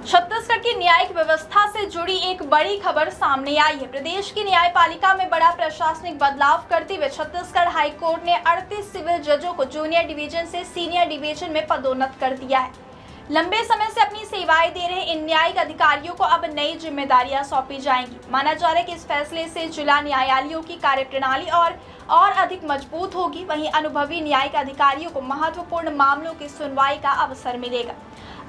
छत्तीसगढ़ की न्यायिक व्यवस्था से जुड़ी एक बड़ी खबर सामने आई है। प्रदेश की न्यायपालिका में बड़ा प्रशासनिक बदलाव करते हुए छत्तीसगढ़ हाईकोर्ट ने 38 सिविल जजों को जूनियर डिवीजन से सीनियर डिवीजन में पदोन्नत कर दिया है। लंबे समय से अपनी सेवाएं दे रहे इन न्यायिक अधिकारियों को अब नई जिम्मेदारियां सौंपी जाएंगी। माना जा रहा है कि इस फैसले से जिला न्यायालयों की कार्यप्रणाली और अधिक मजबूत होगी। वहीं अनुभवी न्यायिक अधिकारियों को महत्वपूर्ण मामलों की सुनवाई का अवसर मिलेगा।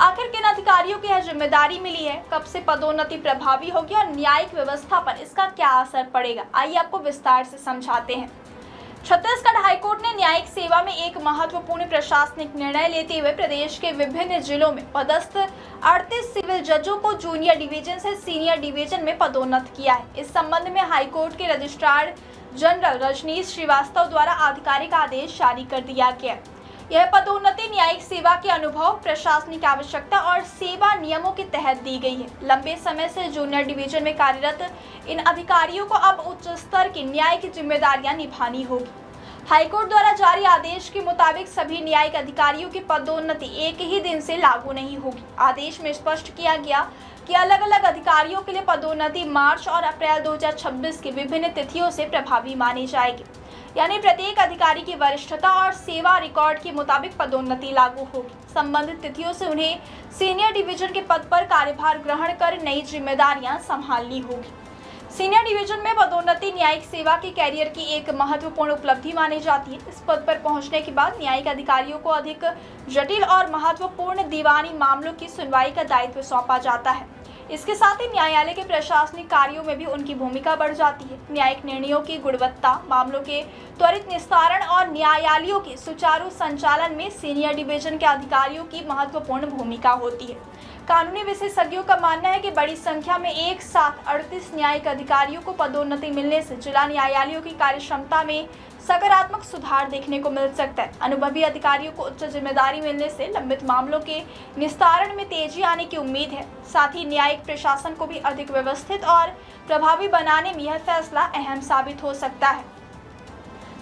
आखिर किन अधिकारियों को यह जिम्मेदारी मिली है, कब से पदोन्नति प्रभावी होगी और न्यायिक व्यवस्था पर इसका क्या असर पड़ेगा, आइए आपको विस्तार से समझाते हैं। छत्तीसगढ़ हाईकोर्ट ने न्यायिक सेवा में एक महत्वपूर्ण प्रशासनिक निर्णय लेते हुए प्रदेश के विभिन्न जिलों में पदस्थ 38 सिविल जजों को जूनियर डिवीजन से सीनियर डिवीजन में पदोन्नत किया है। इस संबंध में हाईकोर्ट के रजिस्ट्रार जनरल रजनीश श्रीवास्तव द्वारा आधिकारिक आदेश जारी कर दिया गया। यह पदोन्नति न्यायिक सेवा के अनुभव, प्रशासनिक आवश्यकता और सेवा नियमों के तहत दी गई है। लंबे समय से जूनियर डिवीजन में कार्यरत इन अधिकारियों को अब उच्च स्तर की न्यायिक जिम्मेदारियां निभानी होगी। हाईकोर्ट द्वारा जारी आदेश के मुताबिक सभी न्यायिक अधिकारियों की पदोन्नति एक ही दिन से लागू नहीं होगी। आदेश में स्पष्ट किया गया कि अलग अलग अधिकारियों के लिए पदोन्नति मार्च और अप्रैल 2026 की विभिन्न तिथियों से प्रभावी मानी जाएगी। यानी प्रत्येक अधिकारी की वरिष्ठता और सेवा रिकॉर्ड के मुताबिक पदोन्नति लागू होगी। संबंधित तिथियों से उन्हें सीनियर डिवीजन के पद पर कार्यभार ग्रहण कर नई जिम्मेदारियां संभालनी होगी। सीनियर डिवीजन में पदोन्नति न्यायिक सेवा के कैरियर की एक महत्वपूर्ण उपलब्धि मानी जाती है। इस पद पर पहुंचने के बाद न्यायिक अधिकारियों को अधिक जटिल और महत्वपूर्ण दीवानी मामलों की सुनवाई का दायित्व सौंपा जाता है। इसके साथ ही न्यायालय के प्रशासनिक कार्यों में भी उनकी भूमिका बढ़ जाती है। न्यायिक निर्णयों की गुणवत्ता, मामलों के त्वरित निस्तारण और न्यायालयों के सुचारू संचालन में सीनियर डिवीजन के अधिकारियों की महत्वपूर्ण भूमिका होती है। कानूनी विशेषज्ञों का मानना है कि बड़ी संख्या में एक साथ 38 न्यायिक अधिकारियों को पदोन्नति मिलने से जिला न्यायालयों की कार्यक्षमता में सकारात्मक सुधार देखने को मिल सकता है। अनुभवी अधिकारियों को उच्च जिम्मेदारी मिलने से लंबित मामलों के निस्तारण में तेजी आने की उम्मीद है। साथ ही न्यायिक प्रशासन को भी अधिक व्यवस्थित और प्रभावी बनाने में यह फैसला अहम साबित हो सकता है।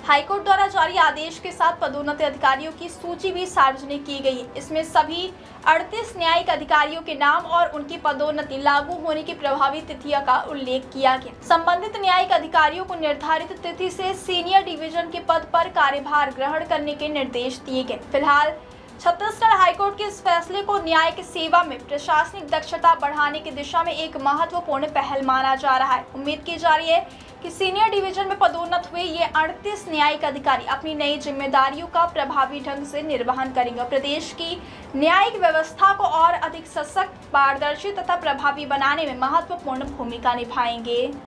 हाईकोर्ट द्वारा जारी आदेश के साथ पदोन्नत अधिकारियों की सूची भी सार्वजनिक की गई है। इसमें सभी 38 न्यायिक अधिकारियों के नाम और उनकी पदोन्नति लागू होने की प्रभावी तिथियों का उल्लेख किया गया। संबंधित न्यायिक अधिकारियों को निर्धारित तिथि से सीनियर डिवीजन के पद पर कार्यभार ग्रहण करने के निर्देश दिए गए। फिलहाल छत्तीसगढ़ हाईकोर्ट के इस फैसले को न्यायिक सेवा में प्रशासनिक दक्षता बढ़ाने की दिशा में एक महत्वपूर्ण पहल माना जा रहा है। उम्मीद की जा रही है कि सीनियर डिवीजन में पदोन्नत हुए ये 38 न्यायिक अधिकारी अपनी नई जिम्मेदारियों का प्रभावी ढंग से निर्वहन करेंगे और प्रदेश की न्यायिक व्यवस्था को और अधिक सशक्त, पारदर्शी तथा प्रभावी बनाने में महत्वपूर्ण भूमिका निभाएंगे।